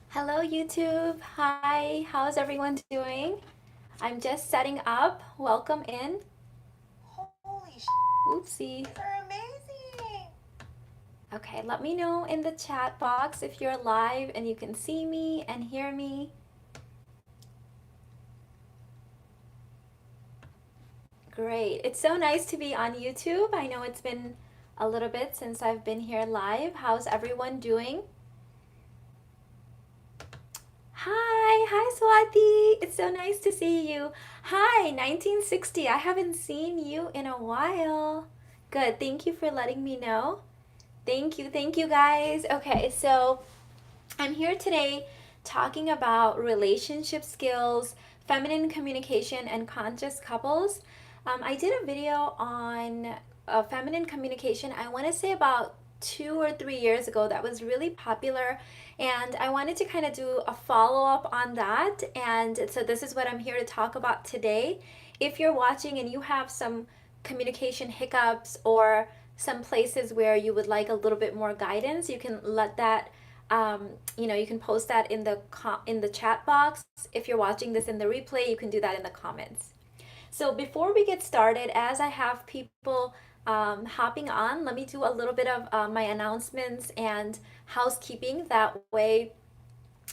Hello YouTube. Hi, how's everyone doing? I'm just setting up. Welcome in. Holy sh! Oopsie. These are amazing! Okay, let me know in the chat box if you're live and you can see me and hear me. Great. It's so nice to be on YouTube. I know it's been a little bit since I've been here live. How's everyone doing? Hi Swati. It's so nice to see you. Hi, 1960. I haven't seen you in a while. Good. Thank you for letting me know. Thank you guys. Okay, so I'm here today talking about relationship skills, feminine communication, and conscious couples. I did a video on feminine communication, I want to say about 2 or 3 years ago, that was really popular. And I wanted to kind of do a follow up on that. And so this is what I'm here to talk about today. If you're watching and you have some communication hiccups or some places where you would like a little bit more guidance, you can let that you can post that in the chat box. If you're watching this in the replay, you can do that in the comments. So before we get started, as I have people hopping on, let me do a little bit of my announcements and housekeeping. That way,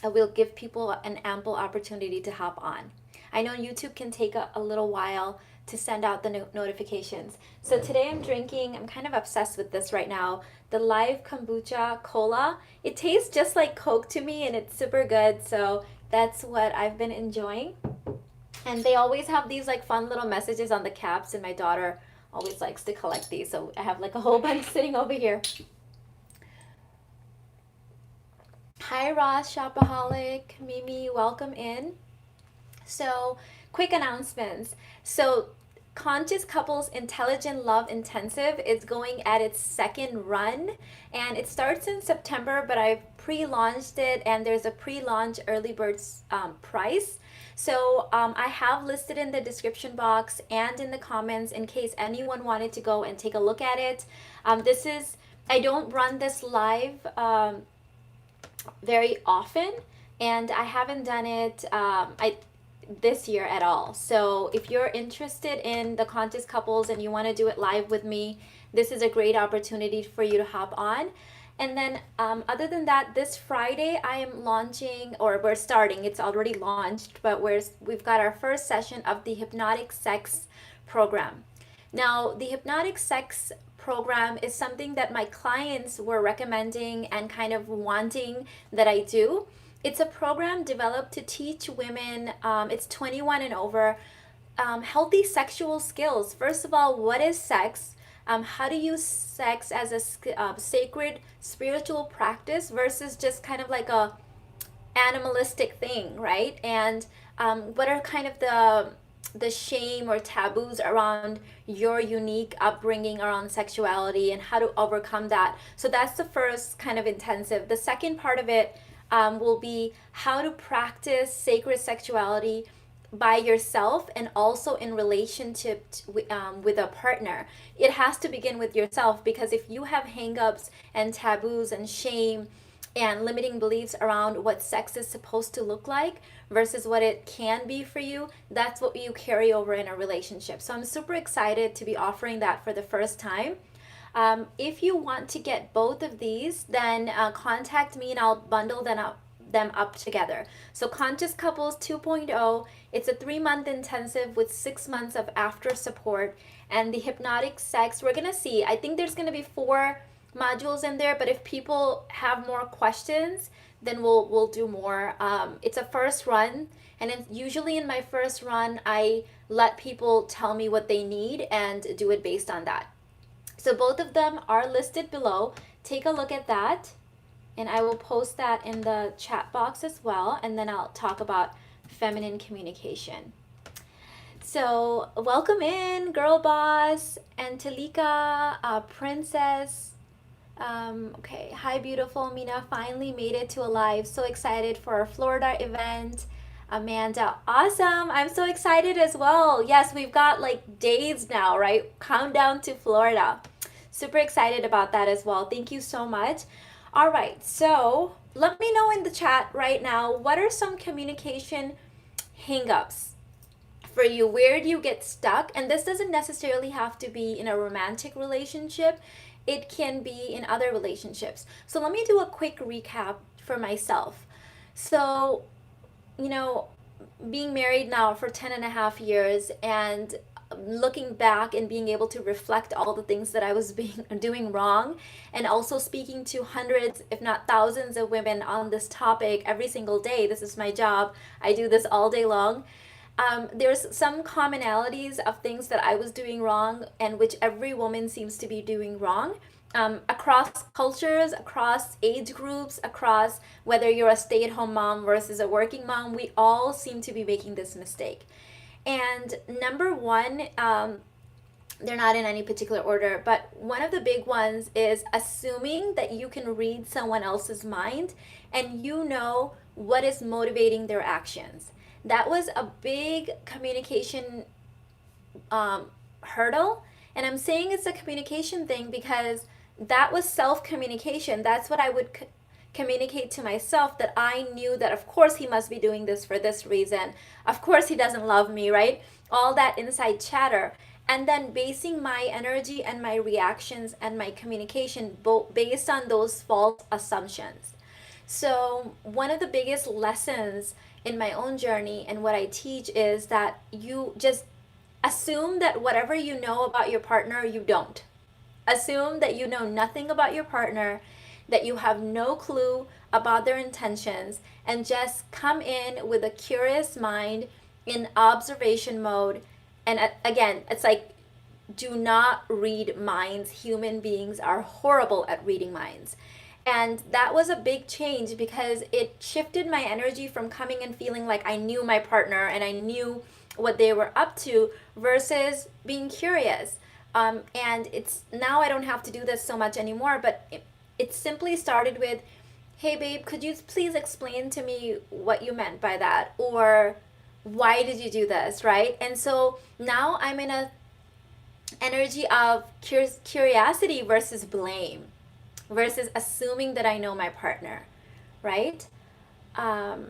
I will give people an ample opportunity to hop on. I know YouTube can take a little while to send out the notifications. So today I'm kind of obsessed with this right now, the live kombucha cola. It tastes just like Coke to me and it's super good. So that's what I've been enjoying. And they always have these like fun little messages on the caps, and my daughter always likes to collect these. So I have like a whole bunch sitting over here. Hi Ross, Shopaholic, Mimi, welcome in. So, quick announcements. So, Conscious Couples Intelligent Love Intensive is going at its second run, and it starts in September, but I've pre-launched it and there's a pre-launch early bird price. So I have listed in the description box and in the comments in case anyone wanted to go and take a look at it. I don't run this live very often, and I haven't done it this year at all. So if you're interested in the conscious couples and you want to do it live with me, this is a great opportunity for you to hop on. And then other than that, this Friday I am launching, or we're starting, it's already launched, but we've got our first session of the Hypnotic Sex program. Now, the Hypnotic Sex program is something that my clients were recommending and kind of wanting that I do. It's a program developed to teach women, it's 21 and over, healthy sexual skills. First of all, what is sex? How to use sex as a sacred spiritual practice versus just kind of like a animalistic thing, right? And what are kind of the shame or taboos around your unique upbringing around sexuality and how to overcome that. So that's the first kind of intensive. The second part of it will be how to practice sacred sexuality by yourself and also in relationship with a partner. It has to begin with yourself, because if you have hangups and taboos and shame and limiting beliefs around what sex is supposed to look like versus what it can be for you, that's what you carry over in a relationship. So I'm super excited to be offering that for the first time. If you want to get both of these, then contact me and I'll bundle them up together. So Conscious Couples 2.0, it's a 3-month intensive with 6 months of after support. And the Hypnotic Sex, we're gonna see, I think there's gonna be 4 modules in there, but if people have more questions, then we'll do more. It's a first run, and usually in my first run I let people tell me what they need and do it based on that. So both of them are listed below. Take a look at that, and I will post that in the chat box as well, and then I'll talk about feminine communication. So welcome in, Girl Boss, Angelika, Princess. Okay, hi beautiful Mina, finally made it to a live. So excited for our Florida event. Amanda, awesome. I'm so excited as well. Yes, we've got like days now, right? Countdown to Florida. Super excited about that as well. Thank you so much. All right, so let me know in the chat right now, what are some communication hangups for you? Where do you get stuck? And this doesn't necessarily have to be in a romantic relationship, it can be in other relationships. So let me do a quick recap for myself. So, you know, being married now for 10 and a half years and looking back and being able to reflect all the things that I was being doing wrong, and also speaking to hundreds if not thousands of women on this topic every single day. This is my job. I do this all day long. There's some commonalities of things that I was doing wrong and which every woman seems to be doing wrong, across cultures, across age groups, across whether you're a stay at home mom versus a working mom. We all seem to be making this mistake. And number one, they're not in any particular order, but one of the big ones is assuming that you can read someone else's mind and you know what is motivating their actions. That was a big communication hurdle. And I'm saying it's a communication thing because that was self communication. That's what I would communicate to myself, that I knew that, of course, he must be doing this for this reason. Of course, he doesn't love me, right? All that inside chatter. And then basing my energy and my reactions and my communication based on those false assumptions. So, one of the biggest lessons in my own journey and what I teach is that you just assume that whatever you know about your partner, you don't. Assume that you know nothing about your partner, that you have no clue about their intentions, and just come in with a curious mind in observation mode. And again, it's like, do not read minds. Human beings are horrible at reading minds. And that was a big change because it shifted my energy from coming and feeling like I knew my partner and I knew what they were up to versus being curious. And it's now I don't have to do this so much anymore, but it simply started with, hey babe, could you please explain to me what you meant by that? Or why did you do this, right? And so now I'm in a energy of curiosity versus blame, versus assuming that I know my partner, right? Um,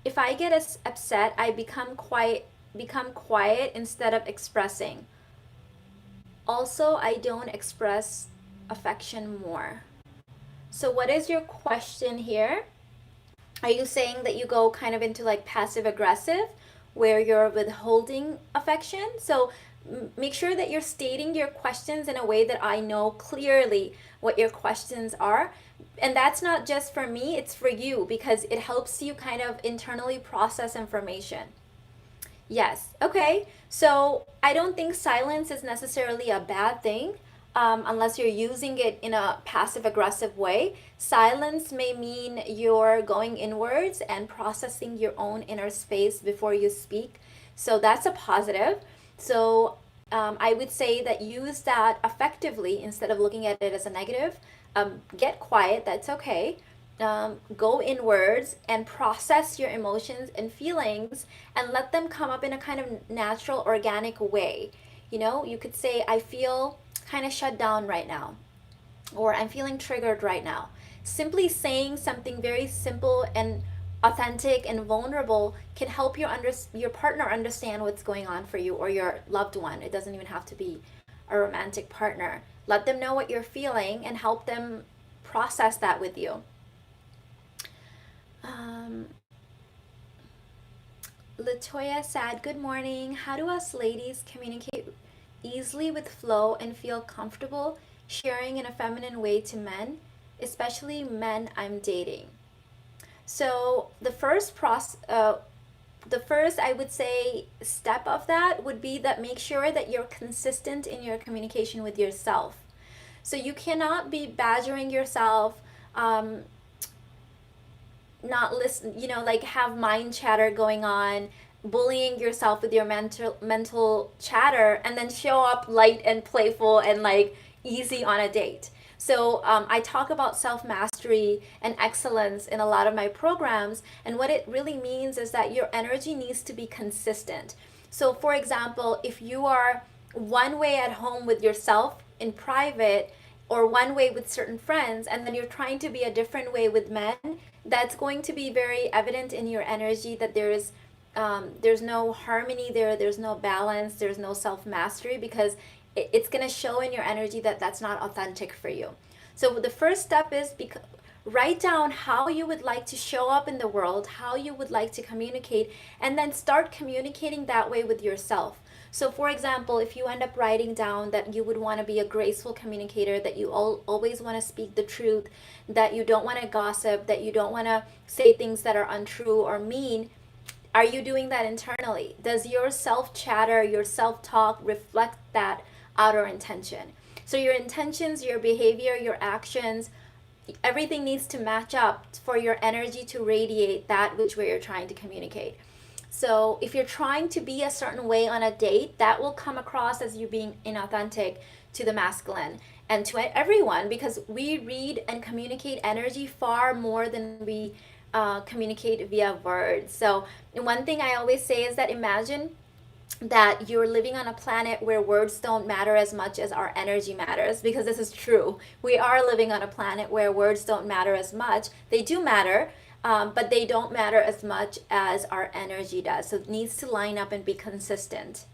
if I get upset, I become quiet instead of expressing. Also, I don't express affection more. So what is your question here? Are you saying that you go kind of into like passive aggressive where you're withholding affection? So make sure that you're stating your questions in a way that I know clearly what your questions are. And that's not just for me, it's for you because it helps you kind of internally process information. Yes. Okay. So I don't think silence is necessarily a bad thing, unless you're using it in a passive aggressive way. Silence may mean you're going inwards and processing your own inner space before you speak. So that's a positive. So I would say that use that effectively instead of looking at it as a negative. Get quiet. That's okay. Go inwards and process your emotions and feelings and let them come up in a kind of natural, organic way. You know, you could say, I feel kind of shut down right now, or I'm feeling triggered right now. Simply saying something very simple and authentic and vulnerable can help your partner understand what's going on for you, or your loved one. It doesn't even have to be a romantic partner. Let them know what you're feeling and help them process that with you. Latoya said, good morning. How do us ladies communicate easily with flow and feel comfortable sharing in a feminine way to men, especially men I'm dating? So the first I would say step of that would be that make sure that you're consistent in your communication with yourself. So you cannot be badgering yourself, not listen, like have mind chatter going on, bullying yourself with your mental chatter, and then show up light and playful and like easy on a date. So I talk about self mastery and excellence in a lot of my programs. And what it really means is that your energy needs to be consistent. So, for example, if you are one way at home with yourself in private, or one way with certain friends, and then you're trying to be a different way with men, that's going to be very evident in your energy that there's no harmony there, there's no balance, there's no self mastery, because it's going to show in your energy that that's not authentic for you. So the first step is write down how you would like to show up in the world, how you would like to communicate, and then start communicating that way with yourself. So, for example, if you end up writing down that you would want to be a graceful communicator, that you always want to speak the truth, that you don't want to gossip, that you don't want to say things that are untrue or mean, are you doing that internally? Does your self chatter, your self talk reflect that outer intention? So, your intentions, your behavior, your actions, everything needs to match up for your energy to radiate that which way you're trying to communicate. So if you're trying to be a certain way on a date, that will come across as you being inauthentic to the masculine and to everyone, because we read and communicate energy far more than we communicate via words. So one thing I always say is that imagine that you're living on a planet where words don't matter as much as our energy matters, because this is true. We are living on a planet where words don't matter as much. They do matter, but they don't matter as much as our energy does. So it needs to line up and be consistent.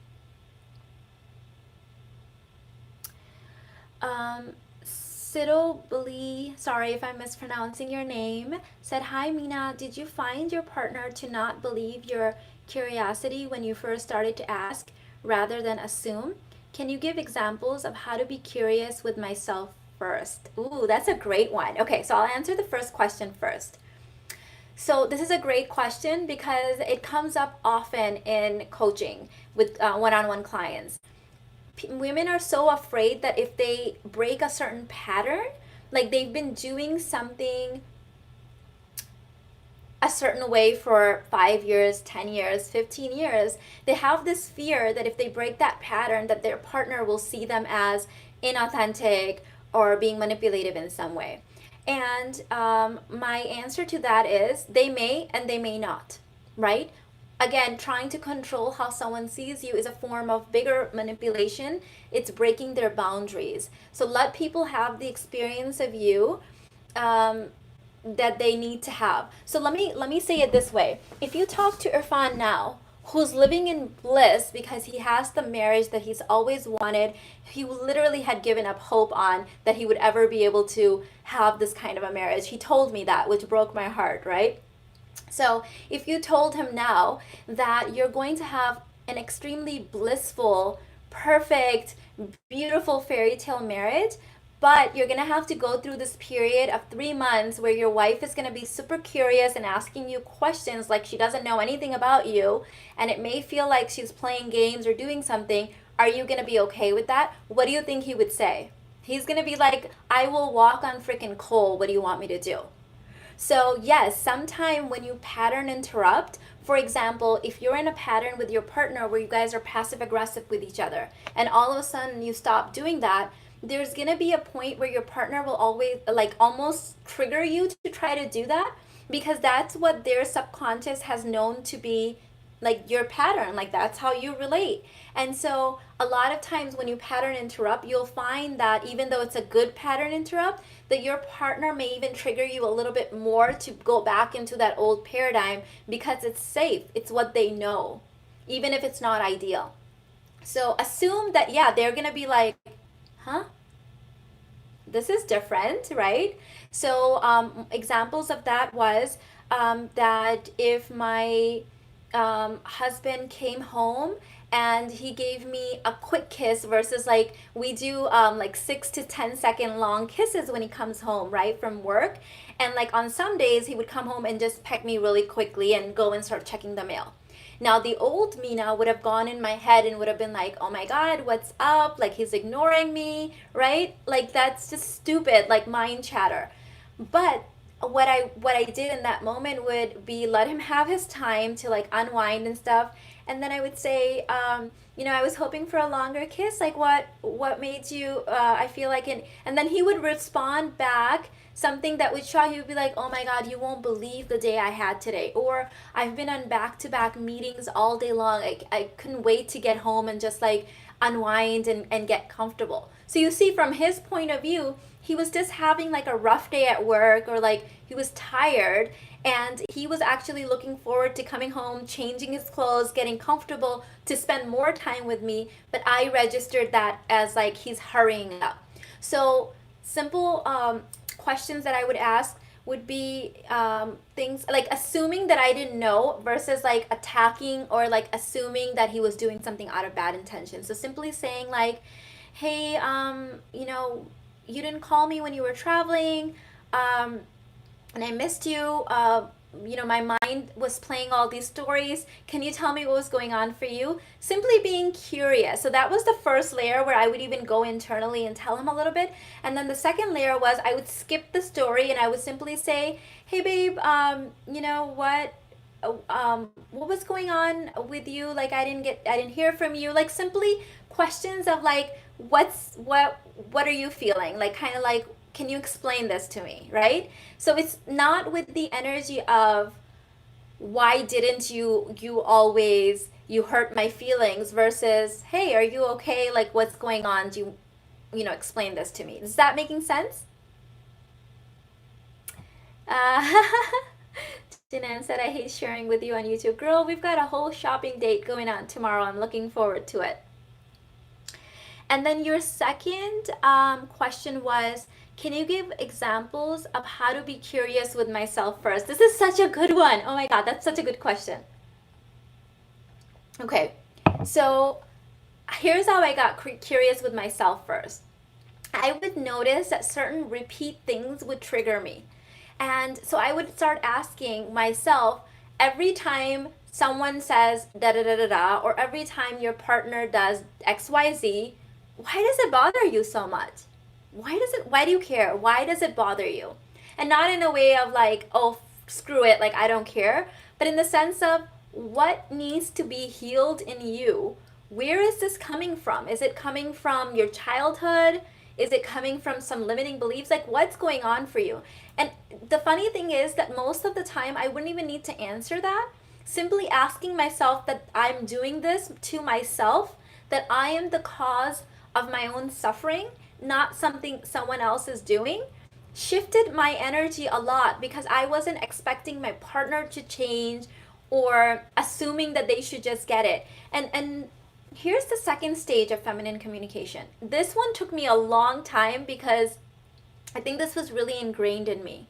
Sidobli, sorry if I'm mispronouncing your name, said, "Hi Mina, did you find your partner to not believe your curiosity when you first started to ask rather than assume? Can you give examples of how to be curious with myself first?" Ooh, that's a great one. Okay, so I'll answer the first question first. So this is a great question because it comes up often in coaching with one-on-one clients. Women are so afraid that if they break a certain pattern, like they've been doing something a certain way for 5 years, 10 years, 15 years, they have this fear that if they break that pattern, that their partner will see them as inauthentic or being manipulative in some way. And my answer to that is they may and they may not, right? Again, trying to control how someone sees you is a form of bigger manipulation. It's breaking their boundaries. So let people have the experience of you that they need to have. So let me say it this way. If you talk to Irfan now, who's living in bliss because he has the marriage that he's always wanted, he literally had given up hope on that he would ever be able to have this kind of a marriage. He told me that, which broke my heart, right? So if you told him now that you're going to have an extremely blissful, perfect, beautiful fairy tale marriage, but you're going to have to go through this period of 3 months where your wife is going to be super curious and asking you questions like she doesn't know anything about you, and it may feel like she's playing games or doing something, are you going to be okay with that? What do you think he would say? He's going to be like, "I will walk on freaking coal. What do you want me to do?" So yes, sometime when you pattern interrupt, for example, if you're in a pattern with your partner where you guys are passive aggressive with each other, and all of a sudden you stop doing that, there's gonna be a point where your partner will always like almost trigger you to try to do that, because that's what their subconscious has known to be like your pattern, like that's how you relate. And so a lot of times when you pattern interrupt, you'll find that even though it's a good pattern interrupt, that your partner may even trigger you a little bit more to go back into that old paradigm because it's safe. It's what they know, even if it's not ideal. So assume that, yeah, they're going to be like, huh? This is different, right? So examples of that was that if my husband came home and he gave me a quick kiss versus like we do like 6 to 10 second long kisses when he comes home, right, from work. And like on some days he would come home and just peck me really quickly and go and start checking the mail. Now the old Mina would have gone in my head and would have been like, "Oh my God, what's up? Like he's ignoring me," right? Like that's just stupid, like mind chatter. But what I did in that moment would be let him have his time to like unwind and stuff, And then I would say, I was hoping for a longer kiss. Like, what made you? I feel like, and then he would respond back something that would shock. He would be like, "Oh my God, you won't believe the day I had today," or "I've been on back-to-back meetings all day long. I couldn't wait to get home and just like unwind and get comfortable." So you see, from his point of view, he was just having like a rough day at work, or like he was tired, and he was actually looking forward to coming home, changing his clothes, getting comfortable to spend more time with me. But I registered that as like he's hurrying up. So simple questions that I would ask would be things like assuming that I didn't know versus like attacking or like assuming that he was doing something out of bad intention. So simply saying like, "Hey, you didn't call me when you were traveling, and I missed you. My mind was playing all these stories. Can you tell me what was going on for you?" Simply being curious. So that was the first layer where I would even go internally and tell him a little bit. And then the second layer was I would skip the story and I would simply say, "Hey, babe, you know what was going on with you? Like I didn't hear from you." Like simply questions of like, what are you feeling? Like kind of like, can you explain this to me, right? So it's not with the energy of why didn't you hurt my feelings versus, "Hey, are you okay? Like what's going on? Do explain this to me." Is that making sense? Uh, Jinan said, "I hate sharing with you on YouTube." Girl, we've got a whole shopping date going on tomorrow. I'm looking forward to it. And then your second question was, can you give examples of how to be curious with myself first? This is such a good one. Oh my God, that's such a good question. Okay, so here's how I got curious with myself first. I would notice that certain repeat things would trigger me. And so I would start asking myself every time someone says da da da da da, or every time your partner does XYZ, why does it bother you so much? Why do you care? Why does it bother you? And not in a way of like, "Oh, screw it, like I don't care," but in the sense of what needs to be healed in you. Where is this coming from? Is it coming from your childhood? Is it coming from some limiting beliefs? Like what's going on for you? And the funny thing is that most of the time I wouldn't even need to answer that. Simply asking myself that I'm doing this to myself, that I am the cause of my own suffering, not something someone else is doing, shifted my energy a lot because I wasn't expecting my partner to change or assuming that they should just get it. And here's the second stage of feminine communication. This one took me a long time because I think this was really ingrained in me,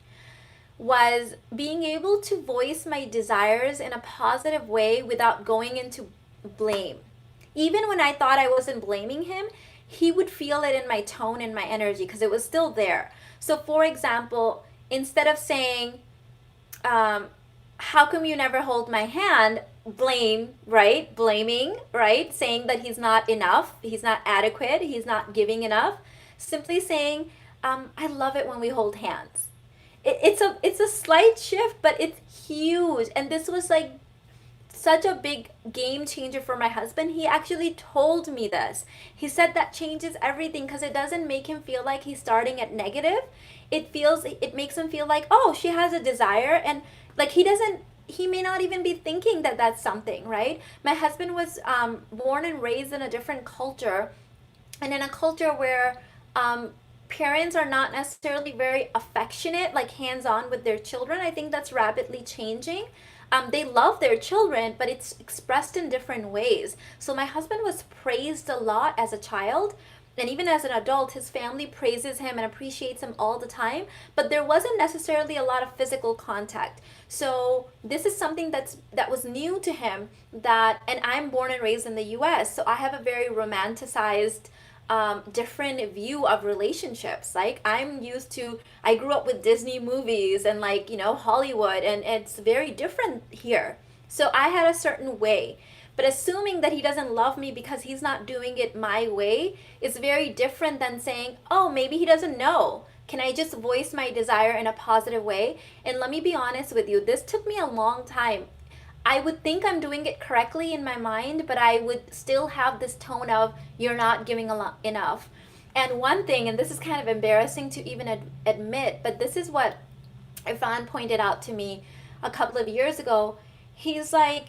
was being able to voice my desires in a positive way without going into blame. Even when I thought I wasn't blaming him, he would feel it in my tone and my energy because it was still there. So for example, instead of saying, "How come you never hold my hand?" Blame, right? Blaming, right? Saying that he's not enough, he's not adequate, he's not giving enough. Simply saying, "I love it when we hold hands." It's a slight shift, but it's huge. And this was like such a big game changer for my husband. He actually told me this. He said that changes everything because it doesn't make him feel like he's starting at negative. It makes him feel like, "Oh, she has a desire," and like he may not even be thinking that that's something, right? My husband was born and raised in a different culture, and in a culture where parents are not necessarily very affectionate, like hands-on with their children. I think that's rapidly changing. They love their children, but it's expressed in different ways. So my husband was praised a lot as a child, and even as an adult, his family praises him and appreciates him all the time, but there wasn't necessarily a lot of physical contact. So this is something that was new to him, and I'm born and raised in the US, so I have a very romanticized different view of relationships. Like I grew up with Disney movies and like, Hollywood, and it's very different here. So I had a certain way. But assuming that he doesn't love me because he's not doing it my way is very different than saying, "Oh, maybe he doesn't know. Can I just voice my desire in a positive way?" And let me be honest with you, this took me a long time. I would think I'm doing it correctly in my mind, but I would still have this tone of, you're not giving enough. And one thing, and this is kind of embarrassing to even admit, but this is what Irfan pointed out to me a couple of years ago. He's like,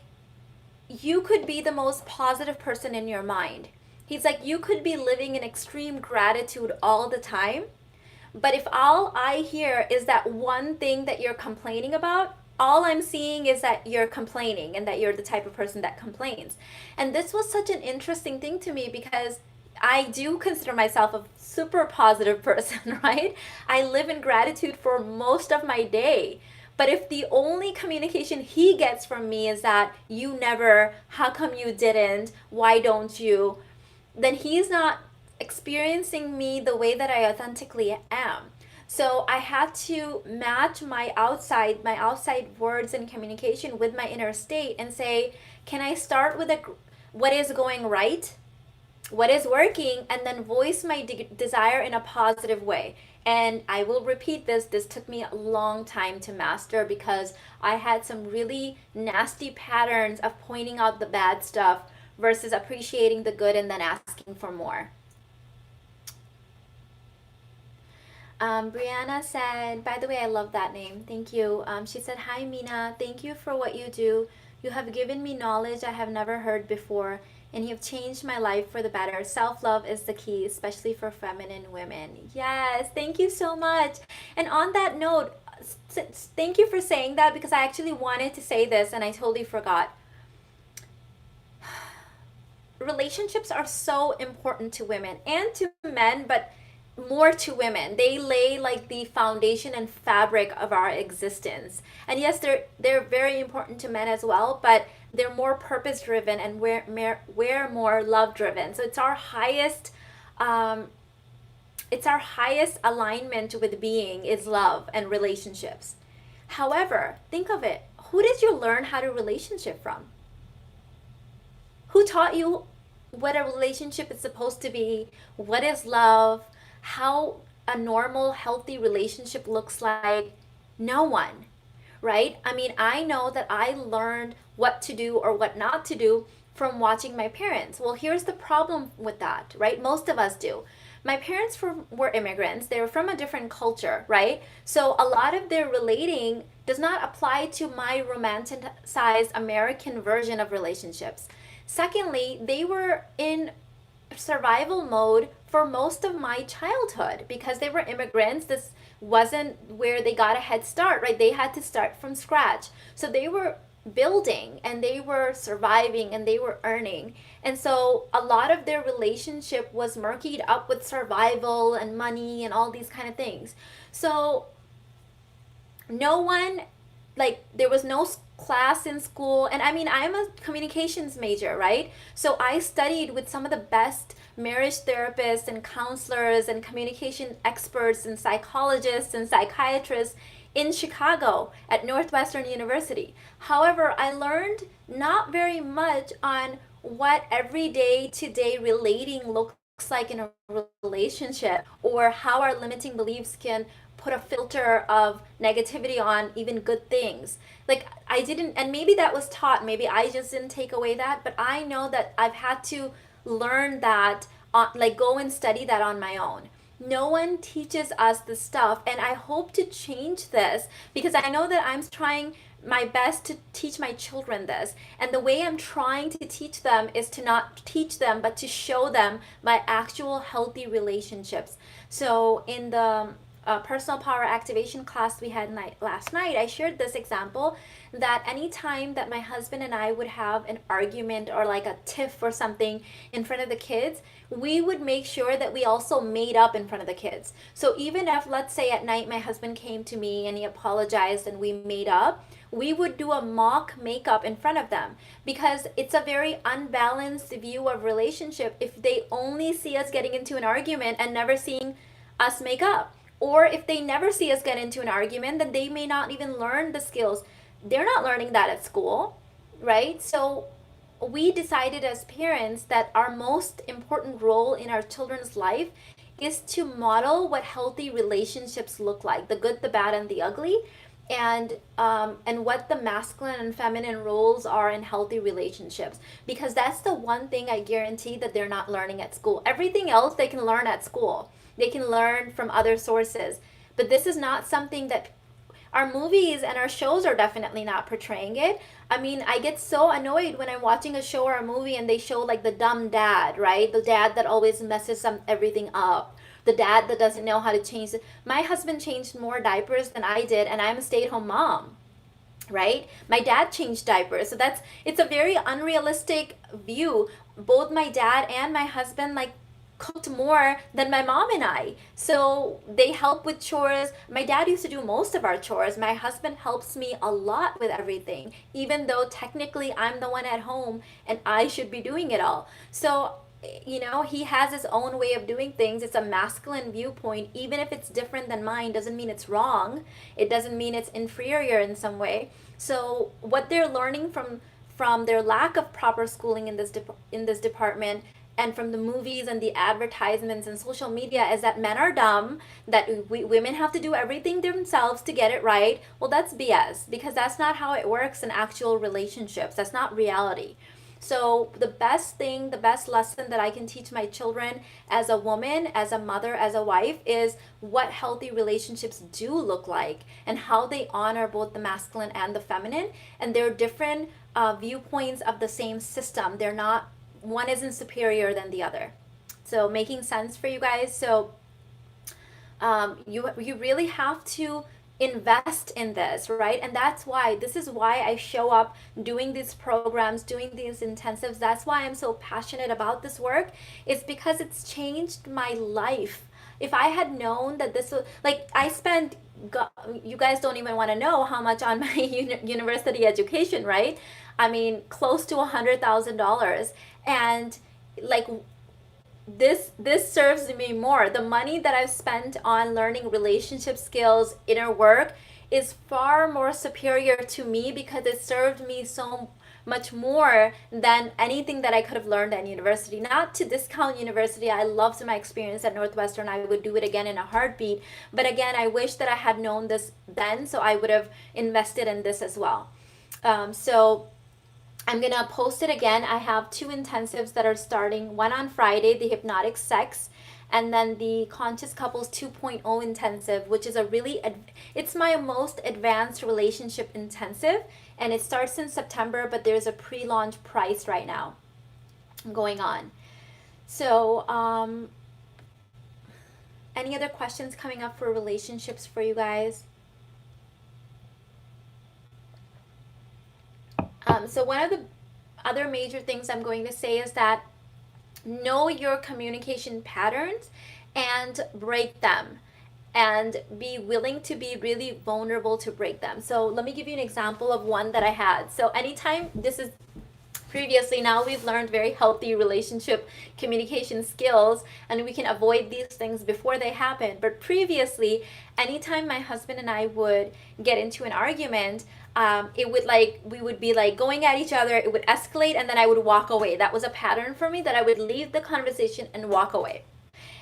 you could be the most positive person in your mind. He's like, you could be living in extreme gratitude all the time, but if all I hear is that one thing that you're complaining about, all I'm seeing is that you're complaining and that you're the type of person that complains. And this was such an interesting thing to me because I do consider myself a super positive person, right? I live in gratitude for most of my day. But if the only communication he gets from me is that you never, how come you didn't, why don't you, then he's not experiencing me the way that I authentically am. So I had to match my outside words and communication with my inner state and say, can I start with what is going right, what is working, and then voice my desire in a positive way. And I will repeat this took me a long time to master because I had some really nasty patterns of pointing out the bad stuff versus appreciating the good and then asking for more. Brianna said, by the way, I love that name. Thank you. She said, hi, Mina. Thank you for what you do. You have given me knowledge I have never heard before, and you have changed my life for the better. Self-love is the key, especially for feminine women. Yes, thank you so much. And on that note, thank you for saying that because I actually wanted to say this and I totally forgot. Relationships are so important to women and to men, but more to women. They lay like the foundation and fabric of our existence. And yes, they're very important to men as well, but they're more purpose driven and we're more love driven. So um, it's our highest alignment with being is love and relationships. However, think of it. Who did you learn how to relationship from? Who taught you what a relationship is supposed to be? What is love? How a normal, healthy relationship looks like? No one, right? I mean, I know that I learned what to do or what not to do from watching my parents. Well, here's the problem with that, right? Most of us do. My parents were immigrants. They were from a different culture, right? So a lot of their relating does not apply to my romanticized American version of relationships. Secondly, they were in survival mode for most of my childhood because they were immigrants. This wasn't where they got a head start, right? They had to start from scratch. So they were building and they were surviving and they were earning. And so a lot of their relationship was murkied up with survival and money and all these kind of things. So no one, like, there was no class in school. And I mean, I'm a communications major, right? So I studied with some of the best marriage therapists and counselors and communication experts and psychologists and psychiatrists in Chicago at Northwestern University. However, I learned not very much on what everyday to day relating looks like in a relationship or how our limiting beliefs can put a filter of negativity on even good things. Like, I didn't, and maybe that was taught, maybe I just didn't take away that, but I know that I've had to learn that, like, go and study that on my own. No one teaches us the stuff, and I hope to change this because I know that I'm trying my best to teach my children this. And the way I'm trying to teach them is to not teach them, but to show them my actual healthy relationships. So in the personal power activation class we had last night, I shared this example that anytime that my husband and I would have an argument or like a tiff or something in front of the kids, we would make sure that we also made up in front of the kids. So even if, let's say, at night my husband came to me and he apologized and we made up, we would do a mock makeup in front of them because it's a very unbalanced view of relationship if they only see us getting into an argument and never seeing us make up. Or if they never see us get into an argument, then they may not even learn the skills. They're not learning that at school, right? So we decided as parents that our most important role in our children's life is to model what healthy relationships look like, the good, the bad, and the ugly. and what the masculine and feminine roles are in healthy relationships, because that's the one thing I guarantee that they're not learning at school. Everything else they can learn at school, they can learn from other sources, but this is not something that our movies and our shows are definitely not portraying it. I mean, I get so annoyed when I'm watching a show or a movie and they show like the dumb dad, right? The dad that always messes everything up. The dad that doesn't know how to change. My husband changed more diapers than I did, and I'm a stay-at-home mom, right? My dad changed diapers. So it's a very unrealistic view. Both my dad and my husband like cooked more than my mom and I. So they help with chores. My dad used to do most of our chores. My husband helps me a lot with everything, even though technically I'm the one at home and I should be doing it all. So he has his own way of doing things. It's a masculine viewpoint. Even if it's different than mine, doesn't mean it's wrong. It doesn't mean it's inferior in some way. So what they're learning from their lack of proper schooling in this department, and from the movies and the advertisements and social media, is that men are dumb, that women have to do everything themselves to get it right. Well, that's BS, because that's not how it works in actual relationships. That's not reality. So the best thing, the best lesson that I can teach my children as a woman, as a mother, as a wife, is what healthy relationships do look like and how they honor both the masculine and the feminine. And they're different viewpoints of the same system. They're not, one isn't superior than the other. So making sense for you guys? So you really have to invest in this, right? And this is why I show up doing these programs, doing these intensives. That's why I'm so passionate about this work. It's because it's changed my life. If I had known that this was like, I spent, you guys don't even want to know how much on my university education, right? I mean, close to $100,000. And like, this serves me more. The money that I've spent on learning relationship skills, inner work, is far more superior to me, because it served me so much more than anything that I could have learned at university. Not to discount university. I loved my experience at Northwestern. I would do it again in a heartbeat. But again, I wish that I had known this then, so I would have invested in this as well. So I'm gonna post it again. I have 2 intensives that are starting, one on Friday, the hypnotic sex, and then the conscious couples 2.0 intensive, which is it's my most advanced relationship intensive, and it starts in September, but there's a pre-launch price right now going on. So any other questions coming up for relationships for you guys? So one of the other major things I'm going to say is that know your communication patterns and break them, and be willing to be really vulnerable to break them. So let me give you an example of one that I had. So anytime, this is previously, now we've learned very healthy relationship communication skills, and we can avoid these things before they happen. But previously, anytime my husband and I would get into an argument, we would be like going at each other, it would escalate, and then I would walk away. That was a pattern for me, that I would leave the conversation and walk away.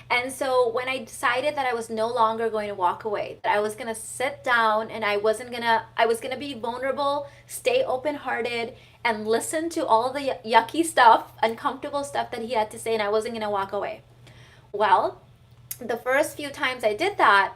And so when I decided that I was no longer going to walk away, that I was going to sit down, and I was going to be vulnerable, stay open-hearted, and listen to all the yucky stuff, uncomfortable stuff that he had to say, and I wasn't going to walk away. Well, the first few times I did that,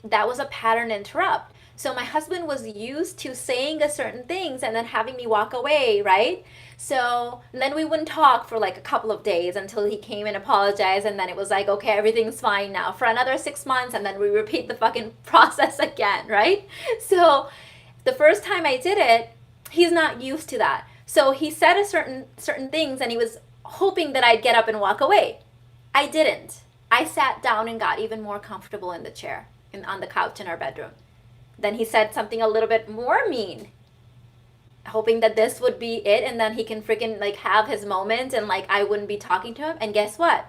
that was a pattern interrupt. So my husband was used to saying a certain things and then having me walk away, right? So then we wouldn't talk for like a couple of days until he came and apologized, and then it was like, okay, everything's fine now, for another 6 months, and then we repeat the fucking process again, right? So the first time I did it, he's not used to that. So he said a certain things, and he was hoping that I'd get up and walk away. I didn't. I sat down and got even more comfortable in the chair on the couch in our bedroom. Then he said something a little bit more mean, hoping that this would be it, and then he can freaking like have his moment, and like I wouldn't be talking to him. And guess what?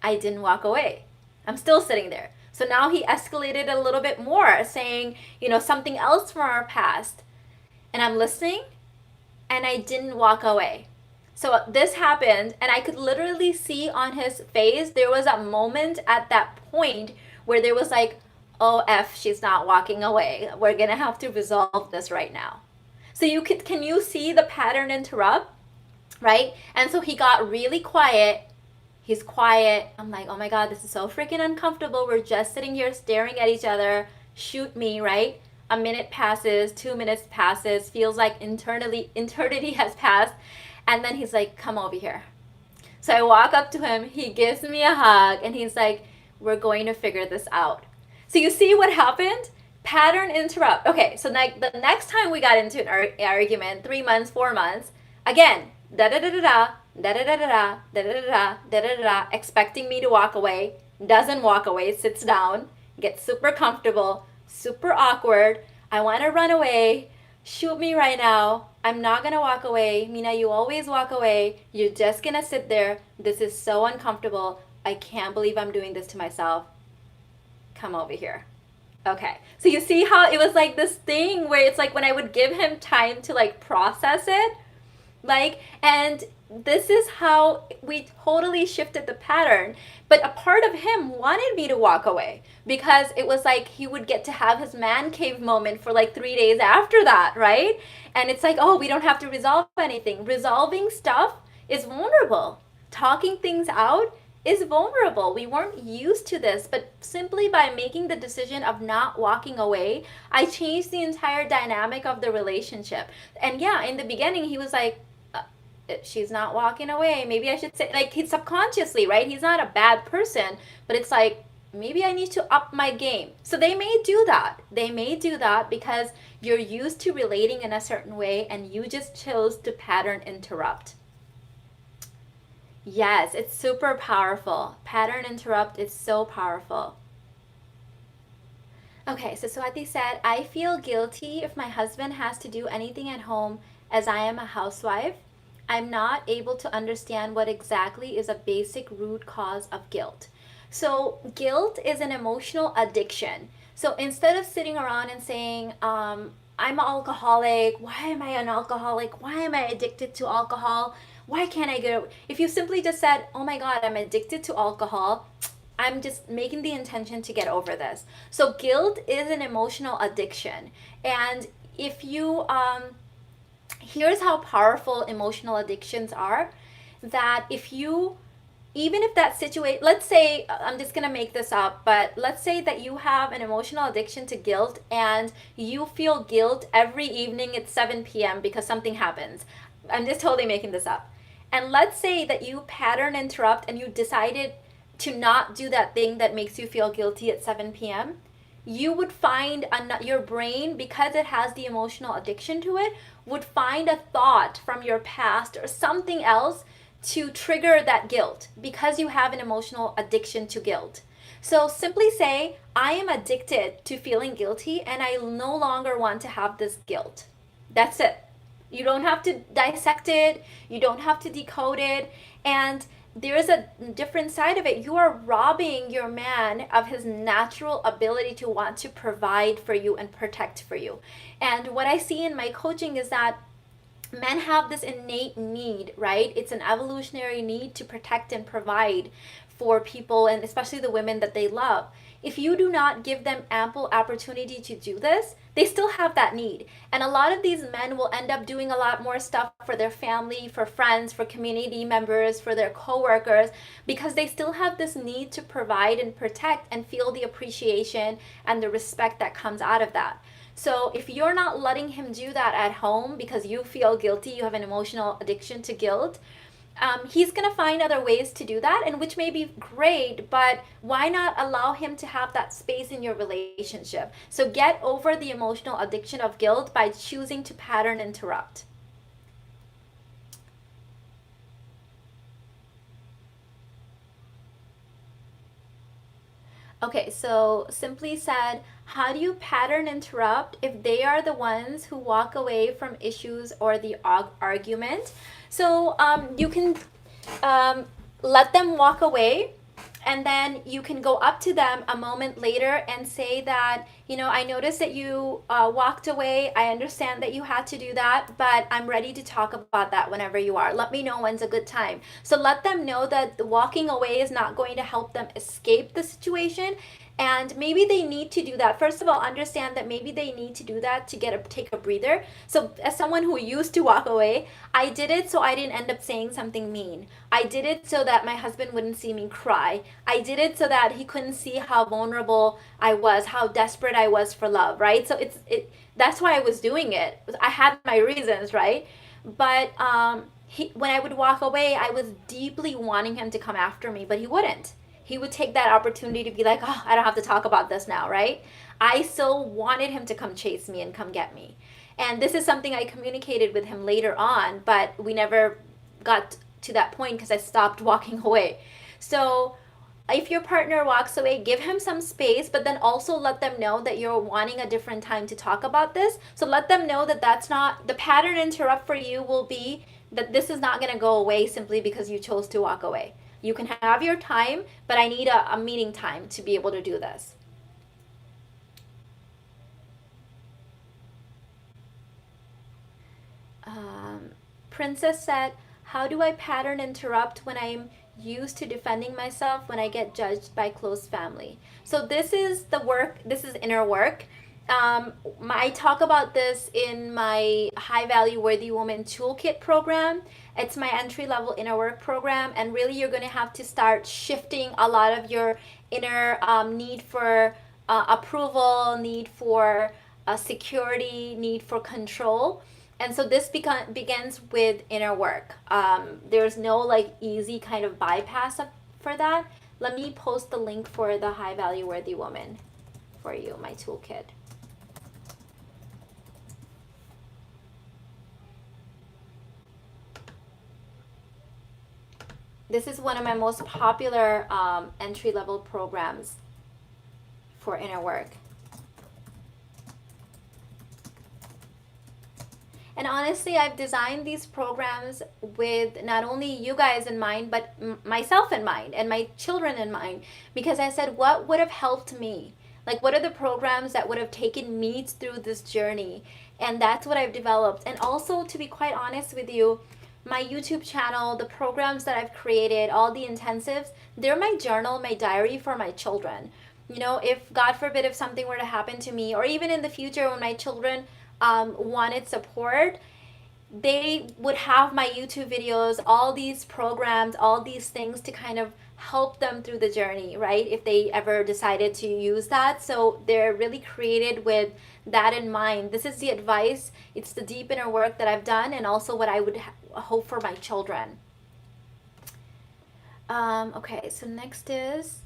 I didn't walk away. I'm still sitting there. So now he escalated a little bit more, saying, something else from our past. And I'm listening, and I didn't walk away. So this happened, and I could literally see on his face, there was a moment at that point where there was like, oh, F, she's not walking away. We're going to have to resolve this right now. So can you see the pattern interrupt, right? And so he got really quiet. He's quiet. I'm like, oh my God, this is so freaking uncomfortable. We're just sitting here staring at each other. Shoot me, right? A minute passes, 2 minutes passes, feels like eternity has passed. And then he's like, come over here. So I walk up to him, he gives me a hug, and he's like, we're going to figure this out. So you see what happened? Pattern interrupt. Okay, so the next time we got into an argument, 3 months, 4 months, again, da-da-da-da-da, da-da-da-da-da, da-da-da-da, da-da-da-da, expecting me to walk away, doesn't walk away, sits down, gets super comfortable, super awkward, I want to run away, shoot me right now, I'm not going to walk away, Mina, you always walk away, you're just going to sit there, this is so uncomfortable, I can't believe I'm doing this to myself, come over here. Okay, so you see how it was like this thing where it's like when I would give him time to like process it, like, and this is how we totally shifted the pattern. But a part of him wanted me to walk away because it was like he would get to have his man cave moment for like 3 days after that, right? And it's like, oh, we don't have to resolve anything. Resolving stuff is vulnerable. Talking things out is vulnerable. We weren't used to this, but simply by making the decision of not walking away, I changed the entire dynamic of the relationship. And yeah, in the beginning, he was like, she's not walking away. Maybe I should say, like, he's subconsciously, right? He's not a bad person, but it's like, maybe I need to up my game. So they may do that. They may do that because you're used to relating in a certain way and you just chose to pattern interrupt. Yes, it's super powerful. Pattern interrupt is so powerful. Okay, so Swati said, I feel guilty if my husband has to do anything at home as I am a housewife. I'm not able to understand what exactly is a basic root cause of guilt. So guilt is an emotional addiction. So instead of sitting around and saying, I'm an alcoholic, why am I an alcoholic? Why am I addicted to alcohol? Why can't I get, if you simply just said, oh my God, I'm addicted to alcohol, I'm just making the intention to get over this. So guilt is an emotional addiction. And if you, here's how powerful emotional addictions are, that if you, even if that situation, let's say, I'm just going to make this up, but let's say that you have an emotional addiction to guilt and you feel guilt every evening at 7 p.m. because something happens. I'm just totally making this up. And let's say that you pattern interrupt and you decided to not do that thing that makes you feel guilty at 7 p.m. You would find your brain, because it has the emotional addiction to it, would find a thought from your past or something else to trigger that guilt because you have an emotional addiction to guilt. So simply say, I am addicted to feeling guilty and I no longer want to have this guilt. That's it. You don't have to dissect it. You don't have to decode it. And there is a different side of it. You are robbing your man of his natural ability to want to provide for you and protect for you. And what I see in my coaching is that men have this innate need, right? It's an evolutionary need to protect and provide for people, and especially the women that they love. If you do not give them ample opportunity to do this, they still have that need. And a lot of these men will end up doing a lot more stuff for their family, for friends, for community members, for their coworkers, because they still have this need to provide and protect and feel the appreciation and the respect that comes out of that. So if you're not letting him do that at home because you feel guilty, you have an emotional addiction to guilt, he's going to find other ways to do that, and which may be great, but why not allow him to have that space in your relationship? So get over the emotional addiction of guilt by choosing to pattern interrupt. Okay, so simply said, how do you pattern interrupt if they are the ones who walk away from issues or the argument? So you can let them walk away, and then you can go up to them a moment later and say that, I noticed that you walked away. I understand that you had to do that, but I'm ready to talk about that whenever you are. Let me know when's a good time. So let them know that walking away is not going to help them escape the situation. And maybe they need to do that. First of all, understand that maybe they need to do that to take a breather. So, as someone who used to walk away, I did it so I didn't end up saying something mean. I did it so that my husband wouldn't see me cry. I did it so that he couldn't see how vulnerable I was, how desperate I was for love, right? So that's why I was doing it. I had my reasons, right? But when I would walk away, I was deeply wanting him to come after me, but he wouldn't. He would take that opportunity to be like, oh, I don't have to talk about this now, right? I still wanted him to come chase me and come get me. And this is something I communicated with him later on, but we never got to that point because I stopped walking away. So if your partner walks away, give him some space, but then also let them know that you're wanting a different time to talk about this. So let them know that that's not the pattern interrupt for you will be that this is not going to go away simply because you chose to walk away. You can have your time, but I need a meeting time to be able to do this. Princess said, how do I pattern interrupt when I'm used to defending myself when I get judged by close family? So this is the work, this is inner work. I talk about this in my High Value Worthy Woman Toolkit program. It's my entry level inner work program, and really you're going to have to start shifting a lot of your inner need for approval, need for security, need for control. And so this begins with inner work. There's no like easy kind of bypass for that. Let me post the link for the High Value Worthy Woman for you, my toolkit. This is one of my most popular entry-level programs for inner work. And honestly, I've designed these programs with not only you guys in mind, but myself in mind and my children in mind, because I said, what would have helped me? Like, what are the programs that would have taken me through this journey? And that's what I've developed. And also, to be quite honest with you, my YouTube channel, the programs that I've created, all the intensives, they're my journal, my diary for my children. If God forbid, if something were to happen to me, or even in the future when my children wanted support, they would have my YouTube videos, all these programs, all these things to kind of help them through the journey, right? If they ever decided to use that. So they're really created with that in mind. This is the advice, it's the deep inner work that I've done, and also what I would hope for my children. Okay, so next is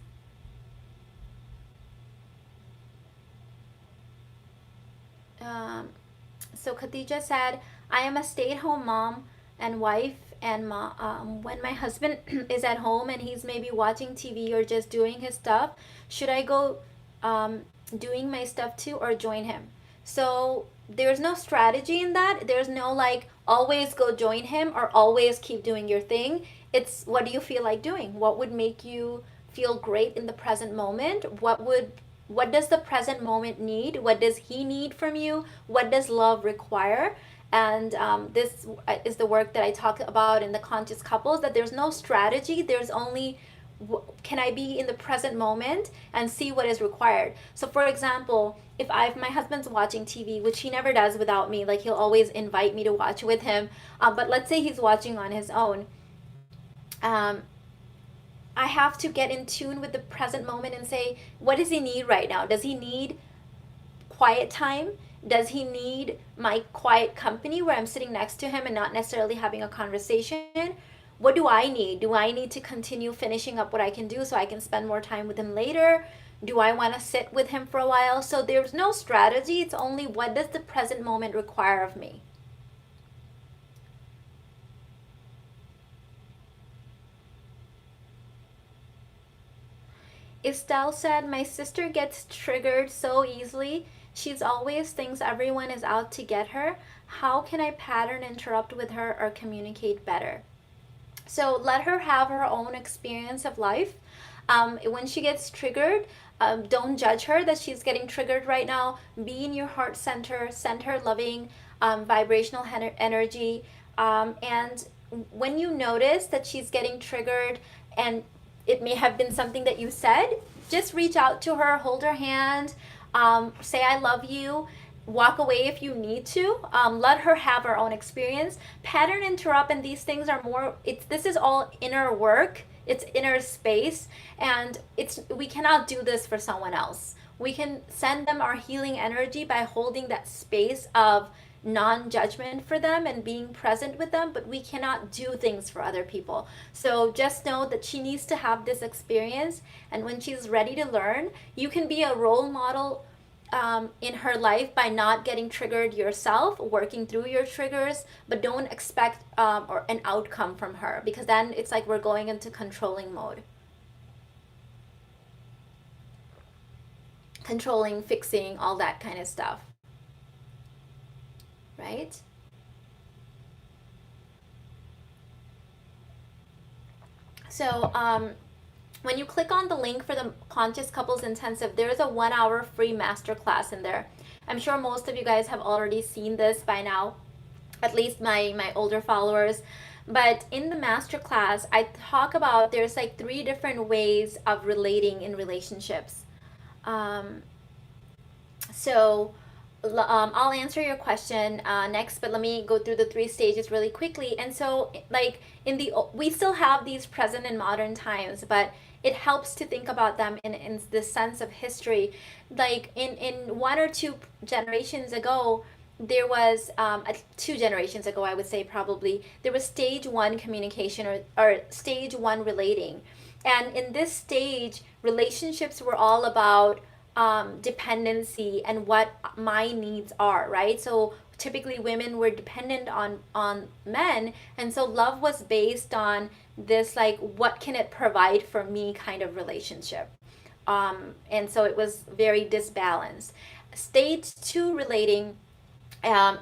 so Khadija said, I am a stay-at-home mom and wife, and when my husband is at home and he's maybe watching TV or just doing his stuff, should I go doing my stuff too or join him? So there's no strategy in that. There's no like always go join him or always keep doing your thing. It's what do you feel like doing? What would make you feel great in the present moment? What does the present moment need? What does he need from you? What does love require? And this is the work that I talk about in the conscious couples, that there's no strategy. There's only, can I be in the present moment and see what is required? So for example, if my husband's watching TV, which he never does without me, like he'll always invite me to watch with him. But let's say he's watching on his own. I have to get in tune with the present moment and say, what does he need right now? Does he need quiet time? Does he need my quiet company where I'm sitting next to him and not necessarily having a conversation? What do I need? Do I need to continue finishing up what I can do so I can spend more time with him later? Do I want to sit with him for a while? So there's no strategy. It's only what does the present moment require of me? Estelle said, my sister gets triggered so easily. She's always thinks everyone is out to get her. How can I pattern interrupt with her or communicate better? So let her have her own experience of life. When she gets triggered, Don't judge her that she's getting triggered right now. Be in your heart center, send her loving vibrational energy. And when you notice that she's getting triggered and it may have been something that you said, just reach out to her, hold her hand, say, I love you. Walk away if you need to. Let her have her own experience. Pattern interrupt, and these things are more. This is all inner work. It's inner space, and we cannot do this for someone else. We can send them our healing energy by holding that space of non-judgment for them and being present with them, but we cannot do things for other people. So just know that she needs to have this experience, and when she's ready to learn, you can be a role model in her life by not getting triggered yourself, working through your triggers, but don't expect or an outcome from her, because then it's like we're going into controlling mode. Controlling, fixing, all that kind of stuff. Right? So, when you click on the link for the Conscious Couples Intensive, there is a 1 hour free masterclass in there. I'm sure most of you guys have already seen this by now, at least my older followers. But in the masterclass, I talk about there's like 3 different ways of relating in relationships. I'll answer your question next, but let me go through the 3 stages really quickly. And so, like we still have these present in modern times, but it helps to think about them in the sense of history. Like in 1 or 2 generations ago, there was 2 generations ago, I would say probably, there was stage 1 communication or stage 1 relating. And in this stage, relationships were all about dependency and what my needs are, right? So typically women were dependent on men, and so love was based on this, like, what can it provide for me kind of relationship. And so it was very disbalanced. Stage 2 relating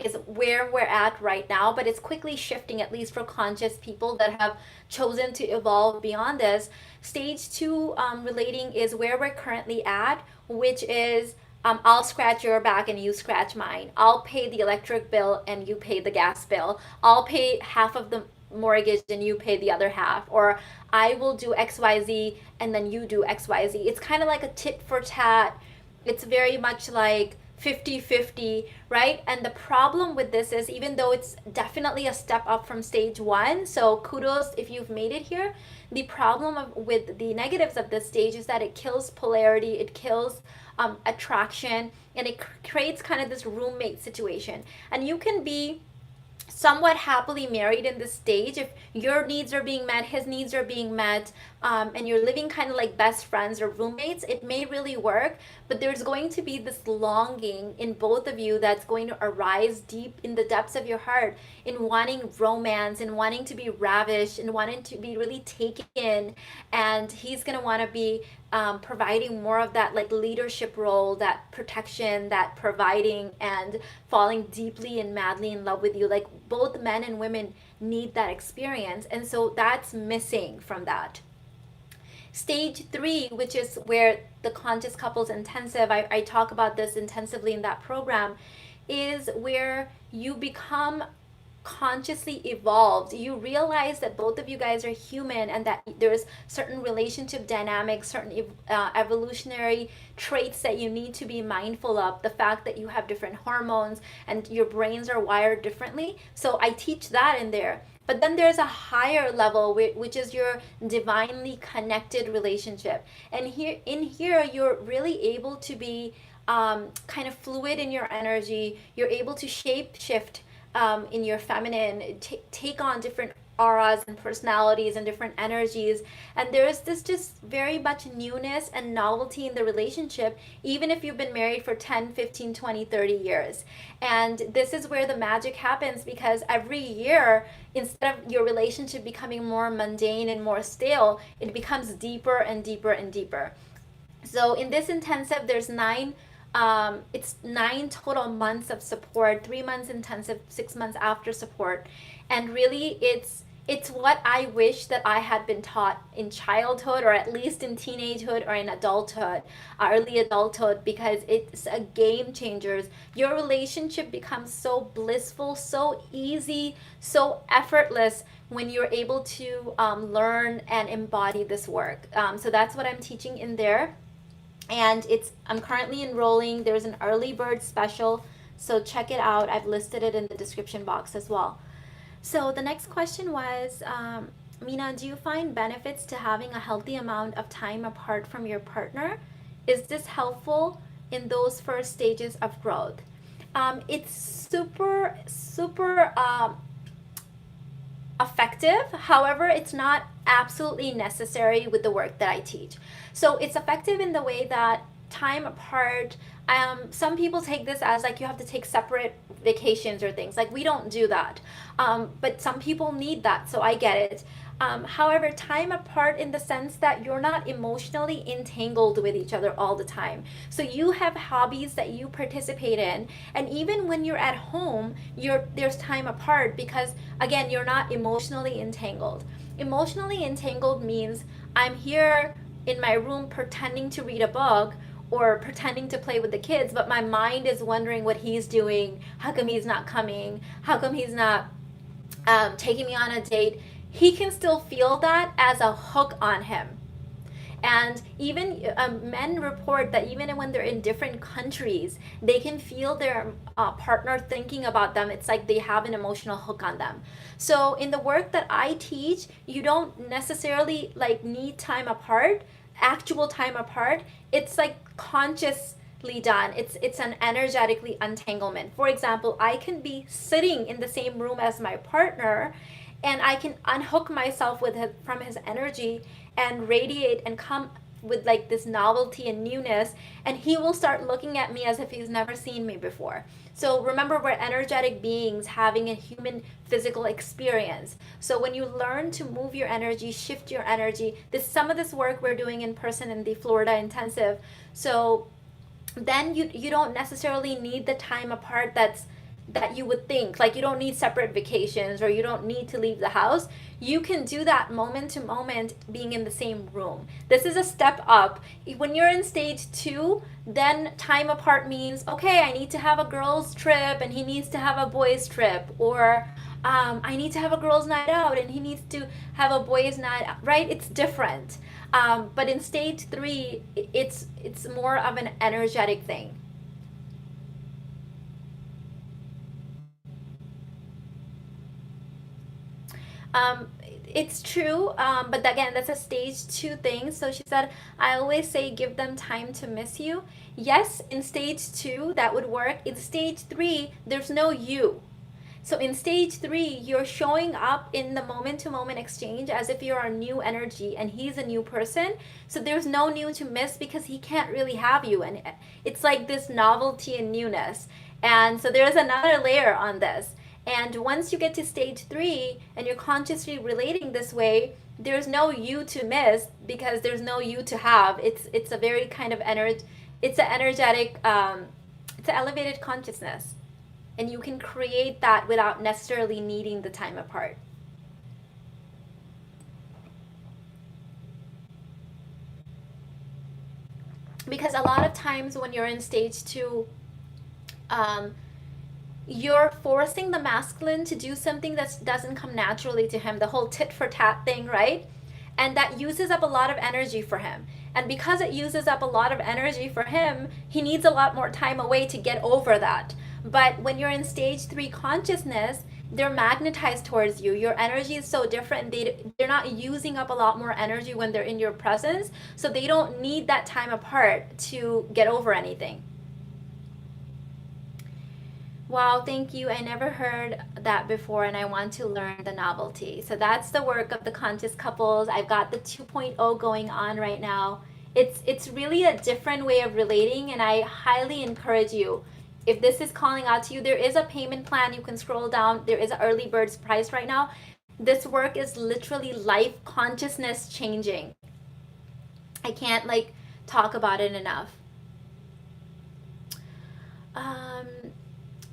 is where we're at right now, but it's quickly shifting, at least for conscious people that have chosen to evolve beyond this. Stage 2 relating is where we're currently at, which is I'll scratch your back and you scratch mine. I'll pay the electric bill and you pay the gas bill. I'll pay half of the mortgage and you pay the other half. Or I will do XYZ and then you do XYZ. It's kind of like a tit for tat. It's very much like 50-50, right? And the problem with this is, even though it's definitely a step up from stage 1, so kudos if you've made it here, the problem with the negatives of this stage is that it kills polarity, it kills attraction, and it creates kind of this roommate situation. And you can be somewhat happily married in this stage if your needs are being met, his needs are being met, and you're living kind of like best friends or roommates. It may really work, but there's going to be this longing in both of you that's going to arise deep in the depths of your heart, in wanting romance, in wanting to be ravished, and wanting to be really taken in. And he's going to want to be providing more of that, like, leadership role, that protection, that providing, and falling deeply and madly in love with you. Like, both men and women need that experience, and so that's missing from that. Stage 3, which is where the Conscious Couples Intensive, I talk about this intensively in that program, is where you become consciously evolved. You realize that both of you guys are human and that there's certain relationship dynamics, certain evolutionary traits that you need to be mindful of. The fact that you have different hormones and your brains are wired differently. So I teach that in there. But then there's a higher level, which is your divinely connected relationship. And here you're really able to be kind of fluid in your energy. You're able to shape shift in your feminine, take on different auras and personalities and different energies. And there's this just very much newness and novelty in the relationship, even if you've been married for 10, 15, 20, 30 years. And this is where the magic happens, because every year, instead of your relationship becoming more mundane and more stale, it becomes deeper and deeper and deeper. So in this intensive, there's 9 it's 9 total months of support, 3 months intensive, 6 months after support. And really It's what I wish that I had been taught in childhood, or at least in teenagehood or in adulthood, early adulthood, because it's a game changer. Your relationship becomes so blissful, so easy, so effortless when you're able to learn and embody this work. So that's what I'm teaching in there. And I'm currently enrolling. There's an early bird special, so check it out. I've listed it in the description box as well. So the next question was, Mina, do you find benefits to having a healthy amount of time apart from your partner? Is this helpful in those first stages of growth? It's super, super effective. However, it's not absolutely necessary with the work that I teach. So it's effective in the way that time apart, some people take this as like you have to take separate vacations or things. Like we don't do that. But some people need that, so I get it. However, time apart in the sense that you're not emotionally entangled with each other all the time. So you have hobbies that you participate in, and even when you're at home, there's time apart because again, you're not emotionally entangled. Emotionally entangled means I'm here in my room pretending to read a book or pretending to play with the kids, but my mind is wondering what he's doing. How come he's not coming? How come he's not taking me on a date? He can still feel that as a hook on him. And even men report that even when they're in different countries, they can feel their partner thinking about them. It's like they have an emotional hook on them. So in the work that I teach, you don't necessarily like need time apart, actual time apart. It's like consciously done. It's an energetically untanglement. For example, I can be sitting in the same room as my partner, and I can unhook myself from his energy and radiate and come with like this novelty and newness, and he will start looking at me as if he's never seen me before. So remember, we're energetic beings having a human physical experience. So when you learn to move your energy, shift your energy, some of this work we're doing in person in the Florida intensive. So then you don't necessarily need the time apart that you would think. Like you don't need separate vacations, or you don't need to leave the house. You can do that moment to moment being in the same room. This is a step up. When you're in stage 2, then time apart means, okay, I need to have a girls trip and he needs to have a boys trip, or I need to have a girls night out and he needs to have a boys night out, right? It's different. But in stage 3, it's more of an energetic thing. Um, it's true, but again, that's a stage 2 thing. So she said, I always say give them time to miss you. Yes, in stage 2, that would work. In stage 3, there's no you. So in stage 3, you're showing up in the moment to moment exchange as if you're a new energy and he's a new person. So there's no new to miss because he can't really have you. And it's like this novelty and newness. And so there's another layer on this. And once you get to stage 3 and you're consciously relating this way, there's no you to miss because there's no you to have. It's a very kind of it's an energetic, it's an elevated consciousness. And you can create that without necessarily needing the time apart. Because a lot of times when you're in stage 2, you're forcing the masculine to do something that doesn't come naturally to him, the whole tit for tat thing, right? And that uses up a lot of energy for him. And because it uses up a lot of energy for him, he needs a lot more time away to get over that. But when you're in stage 3 consciousness, they're magnetized towards you. Your energy is so different. They're not using up a lot more energy when they're in your presence. So they don't need that time apart to get over anything. Wow, thank you. I never heard that before, and I want to learn the novelty. So that's the work of the conscious couples. I've got the 2.0 going on right now. It's really a different way of relating, and I highly encourage you. If this is calling out to you, there is a payment plan. You can scroll down. There is an early bird's price right now. This work is literally life consciousness changing. I can't talk about it enough.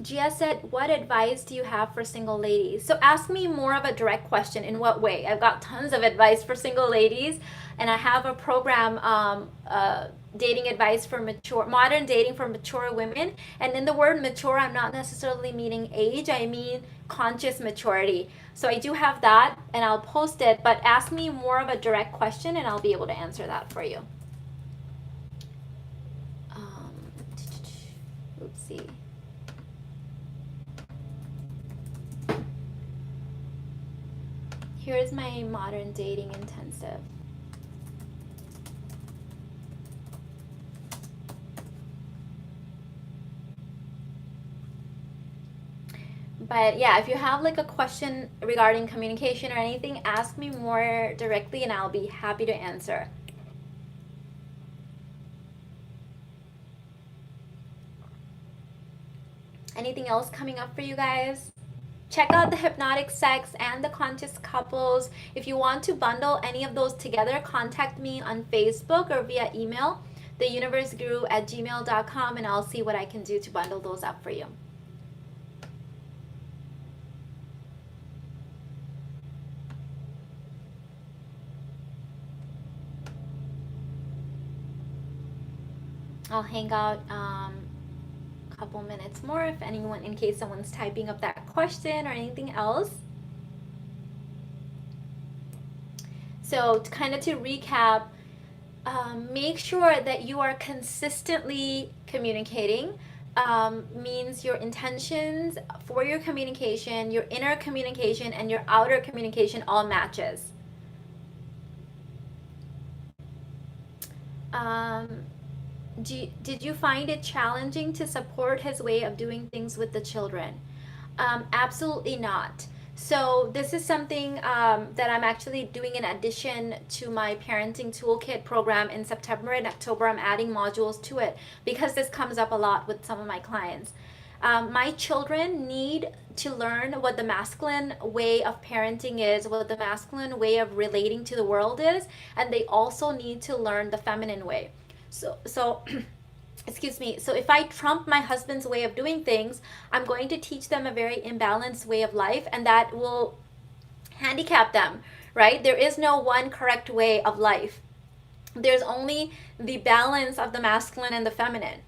Gia said, what advice do you have for single ladies? So ask me more of a direct question. In what way? I've got tons of advice for single ladies, and I have a program, dating advice for modern dating for mature women. And in the word mature, I'm not necessarily meaning age, I mean conscious maturity. So I do have that, and I'll post it, but ask me more of a direct question, and I'll be able to answer that for you. Oopsie. Here's my modern dating intensive. But yeah, if you have like a question regarding communication or anything, ask me more directly and I'll be happy to answer. Anything else coming up for you guys? Check out the hypnotic sex and the conscious couples. If you want to bundle any of those together, contact me on Facebook or via email, theuniverseguru@gmail.com, and I'll see what I can do to bundle those up for you. I'll hang out couple minutes more if anyone, in case someone's typing up that question or anything else. So to recap, make sure that you are consistently communicating. Means your intentions for your communication, your inner communication, and your outer communication all matches. Did you find it challenging to support his way of doing things with the children? Absolutely not. So this is something that I'm actually doing in addition to my parenting toolkit program. In September and October, I'm adding modules to it because this comes up a lot with some of my clients. My children need to learn what the masculine way of parenting is, what the masculine way of relating to the world is, and they also need to learn the feminine way. So excuse me. So if I trump my husband's way of doing things, I'm going to teach them a very imbalanced way of life, and that will handicap them, right? There is no one correct way of life. There's only the balance of the masculine and the feminine.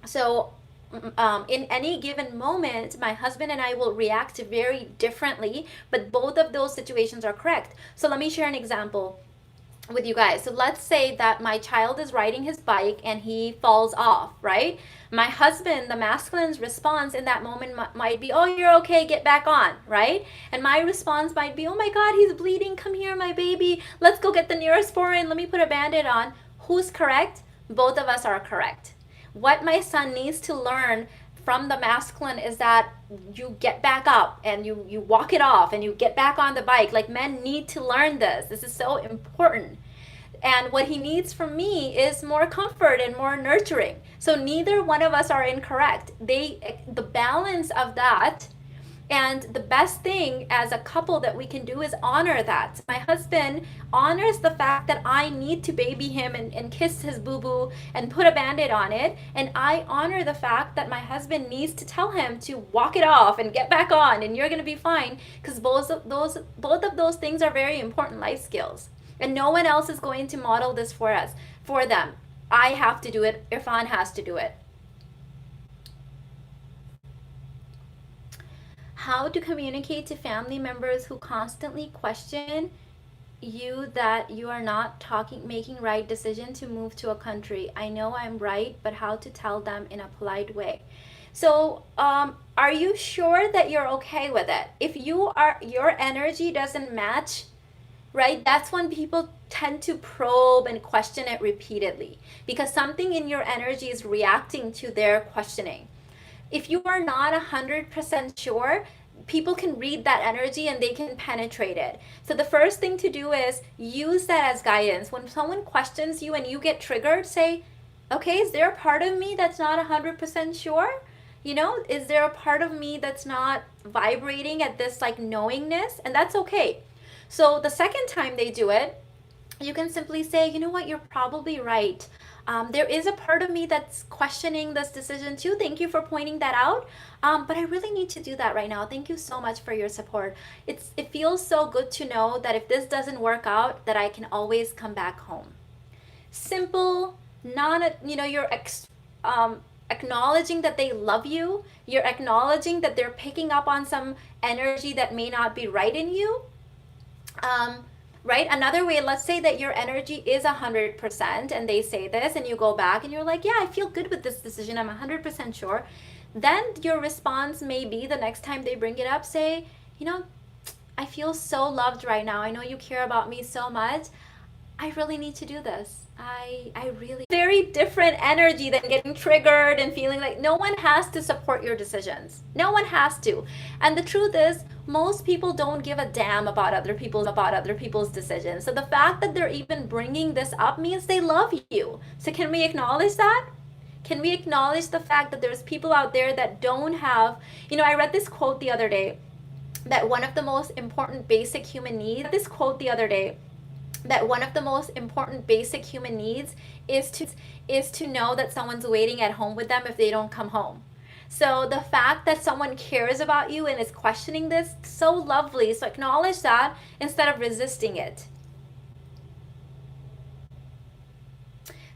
So in any given moment, my husband and I will react very differently, but both of those situations are correct. So let me share an example with you guys. So let's say that my child is riding his bike and he falls off, right? My husband, the masculine's response in that moment might be, oh, you're okay, get back on, right? And my response might be, oh my God, he's bleeding, come here, my baby, let's go get the Neosporin, let me put a band-aid on. Who's correct? Both of us are correct. What my son needs to learn from the masculine is that you get back up and you walk it off and you get back on the bike. Like, men need to learn this. This is so important. And what he needs from me is more comfort and more nurturing. So neither one of us are incorrect. The balance of that, and the best thing as a couple that we can do is honor that. My husband honors the fact that I need to baby him and kiss his boo-boo and put a band-aid on it. And I honor the fact that my husband needs to tell him to walk it off and get back on and you're going to be fine, because both of those things are very important life skills. And no one else is going to model this for them. I have to do it. Irfan has to do it. How to communicate to family members who constantly question you that you are not making right decision to move to a country. I know I'm right, but how to tell them in a polite way. So are you sure that you're okay with it? If your energy doesn't match, right, that's when people tend to probe and question it repeatedly, because something in your energy is reacting to their questioning. If you are not 100% sure, people can read that energy and they can penetrate it. So the first thing to do is use that as guidance. When someone questions you and you get triggered, say, okay, is there a part of me that's not 100% sure? You know, is there a part of me that's not vibrating at this like knowingness? And that's okay. So the second time they do it, you can simply say, you know what, you're probably right. There is a part of me that's questioning this decision too. Thank you for pointing that out. But I really need to do that right now. Thank you so much for your support. It feels so good to know that if this doesn't work out, that I can always come back home. Simple, you're acknowledging that they love you. You're acknowledging that they're picking up on some energy that may not be right in you. Right? Another way, let's say that your energy is 100% and they say this and you go back and you're like, yeah, I feel good with this decision. I'm 100% sure. Then your response may be the next time they bring it up, say, I feel so loved right now. I know you care about me so much. I really need to do this. I really very different energy than getting triggered and feeling like no one has to support your decisions. No one has to. And the truth is, most people don't give a damn about other people's decisions. So the fact that they're even bringing this up means they love you. So can we acknowledge that? Can we acknowledge the fact that there's people out there that don't have, I read this quote the other day that one of the most important basic human needs, is to know that someone's waiting at home with them if they don't come home. So the fact that someone cares about you and is questioning this, so lovely. So acknowledge that instead of resisting it.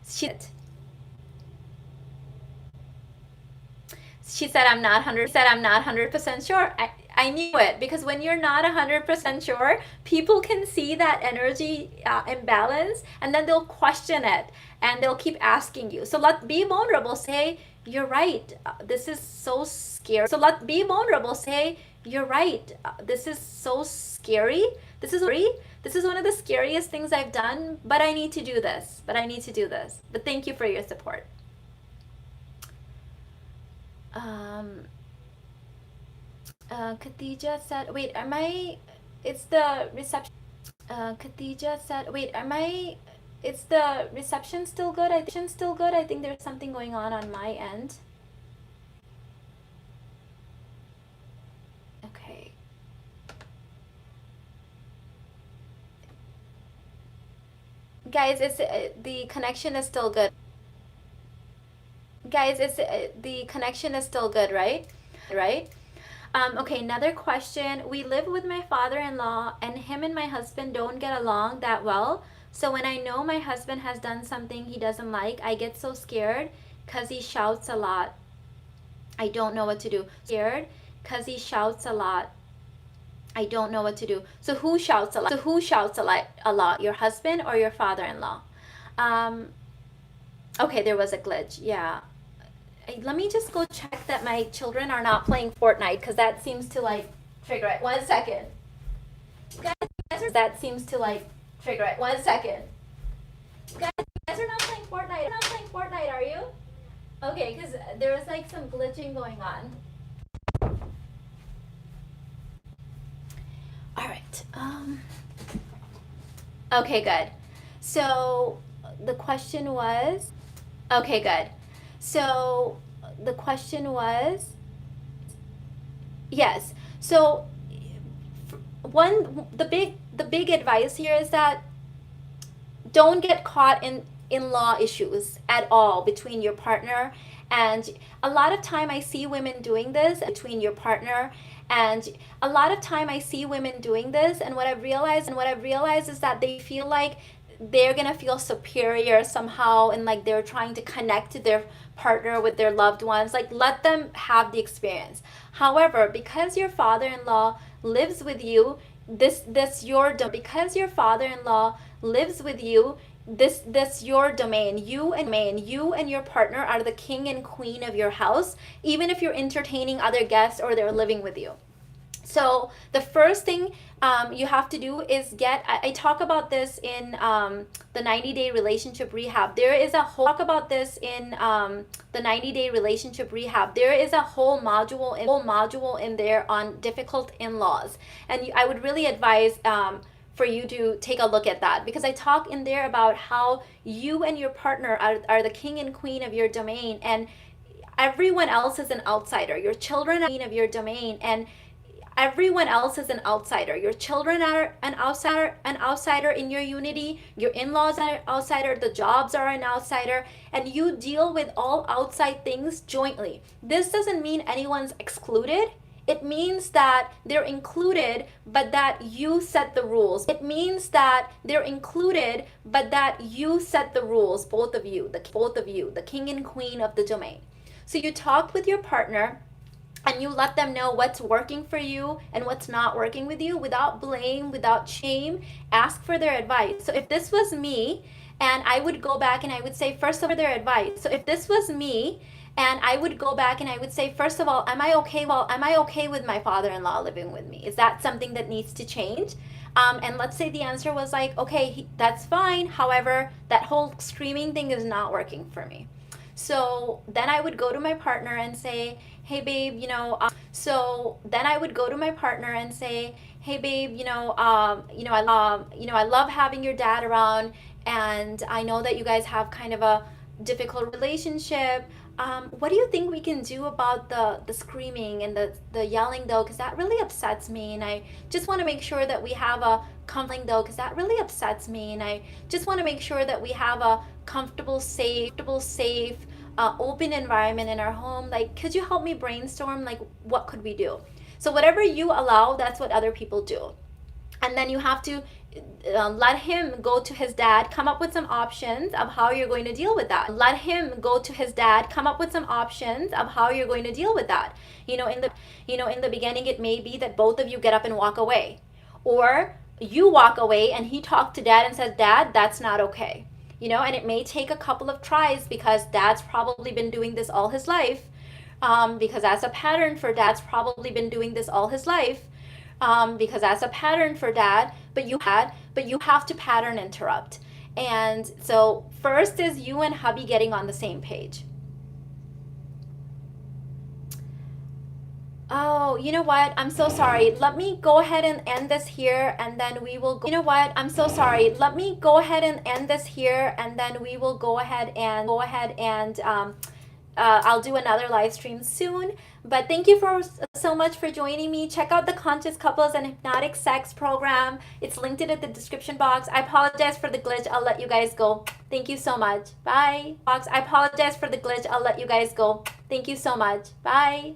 She said, I'm not 100% sure. I knew it, because when you're not 100% sure, people can see that energy imbalance, and then they'll question it and they'll keep asking you. So be vulnerable. Say, you're right. This is so scary. You're right. This is so scary. This is one of the scariest things I've done, but I need to do this. But thank you for your support. Khadija said, wait, it's the reception. Khadija said, wait, it's the reception still good? I think there's something going on my end. Okay. Guys, the connection is still good. The connection is still good, right? Okay, another question. We live with my father-in-law, and him and my husband don't get along that well. So when I know my husband has done something he doesn't like, I get so scared because he shouts a lot. I don't know what to do. So who shouts a lot? Your husband or your father-in-law? Okay, there was a glitch. Yeah. Let me just go check that my children are not playing Fortnite, because that seems to trigger it. 1 second. Guys, that seems to trigger it. 1 second. Guys, you guys are not playing Fortnite. Are you? Okay, because there was some glitching going on. All right. Okay, good. So the question was, okay, good. So the question was, yes. So the big advice here is that don't get caught in in-law issues at all between your partner. And a lot of time I see women doing this between your partner. And a lot of time I see women doing this, and what I've realized is that they feel like they're gonna feel superior somehow, and they're trying to connect to their partner with their loved ones. Let them have the experience. However, because your father-in-law lives with you, this your because your father-in-law lives with you, this your domain. You and your partner are the king and queen of your house, even if you're entertaining other guests or they're living with you. So the first thing you have to do is I talk about this in the 90-day relationship rehab. There is a whole module in there on difficult in-laws. And I would really advise for you to take a look at that, because I talk in there about how you and your partner are the king and queen of your domain, and everyone else is an outsider. Your children are the queen of your domain, and Everyone else is an outsider. Your children are an outsider in your unity. Your in-laws are an outsider. The jobs are an outsider. And you deal with all outside things jointly. This doesn't mean anyone's excluded. It means that they're included, but that you set the rules. It means that they're included, but that you set the rules, both of you, the king and queen of the domain. So you talk with your partner and you let them know what's working for you and what's not working with you without blame, without shame. Ask for their advice. So if this was me, and I would go back and I would say, first of all, their advice. So if this was me, and I would go back and I would say, first of all, am I okay with my father-in-law living with me? Is that something that needs to change? And let's say the answer was like, okay, that's fine. However, that whole screaming thing is not working for me. So then I would go to my partner and say, hey babe, so then I would go to my partner and say, hey babe, I love having your dad around, and I know that you guys have kind of a difficult relationship. What do you think we can do about the screaming and the yelling though? Because that really upsets me, and I just want to make sure that we have a comfortable comfortable, safe, open environment in our home. Like, could you help me brainstorm? Like, what could we do? So whatever you allow, that's what other people do. And then you have to let him go to his dad, come up with some options of how you're going to deal with that. Let him go to his dad, come up with some options of how you're going to deal with that. In the beginning, it may be that both of you get up and walk away, or you walk away and he talked to dad and says, Dad, that's not okay. And it may take a couple of tries because dad's probably been doing this all his life. Because that's a pattern for dad's probably been doing this all his life. Because that's a pattern for dad, but you have to pattern interrupt. And so first is you and hubby getting on the same page. Oh, you know what? I'm so sorry. Let me go ahead and end this here, and then we will go. You know what? I'm so sorry. Let me go ahead and end this here, and then we will go ahead and I'll do another live stream soon. But thank you so much for joining me. Check out the Conscious Couples and Hypnotic Sex program. It's linked in the description box. I apologize for the glitch. I'll let you guys go. Thank you so much. Bye. I apologize for the glitch. I'll let you guys go. Thank you so much. Bye.